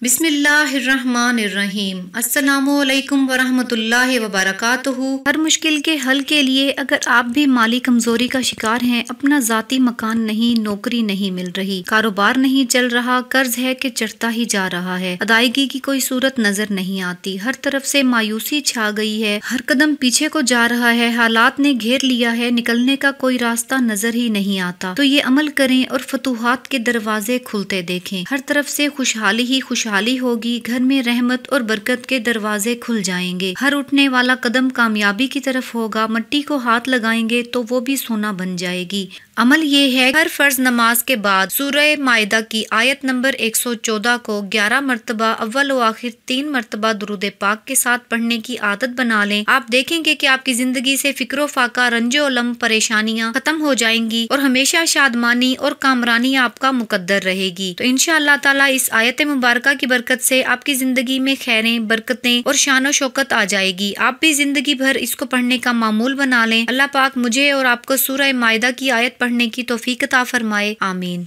بسم اللہ الرحمن الرحیم۔ السلام علیکم ورحمۃ اللہ وبرکاتہ۔ ہر مشکل کے حل کے لیے اگر آپ بھی مالی کمزوری کا شکار ہیں، اپنا ذاتی مکان نہیں، نوکری نہیں مل رہی، کاروبار نہیں چل رہا، قرض ہے کہ چڑھتا ہی جا رہا ہے، ادائیگی کی کوئی صورت نظر نہیں آتی، ہر طرف سے مایوسی چھا گئی ہے، ہر قدم پیچھے کو جا رہا ہے، حالات نے گھیر لیا ہے، نکلنے کا کوئی راستہ نظر ہی نہیں آتا، تو یہ عمل کریں اور فتوحات کے دروازے کھلتے دیکھیں، ہر طرف سے خوشحالی ہی خوشحالی ہوگی، گھر میں رحمت اور برکت کے دروازے کھل جائیں گے، ہر اٹھنے والا قدم کامیابی کی طرف ہوگا، مٹی کو ہاتھ لگائیں گے تو وہ بھی سونا بن جائے گی۔ عمل یہ ہے، ہر فرض نماز کے بعد سورہ مائدہ کی آیت نمبر 114 کو 11 مرتبہ اول و آخر 3 مرتبہ درود پاک کے ساتھ پڑھنے کی عادت بنا لیں۔ آپ دیکھیں گے کہ آپ کی زندگی سے فکر و فاقہ، رنج و الم، پریشانیاں ختم ہو جائیں گی اور ہمیشہ شادمانی اور کامرانی آپ کا مقدر رہے گی۔ تو انشاءاللہ تعالیٰ اس آیت مبارکہ کی برکت سے آپ کی زندگی میں خیریں، برکتیں اور شان و شوکت آ جائے گی۔ آپ بھی زندگی بھر اس کو پڑھنے کا معمول بنا لیں۔ اللہ پاک مجھے اور آپ کو سورہ مائدہ کی آیت پڑھنے کی توفیق عطا فرمائے، آمین۔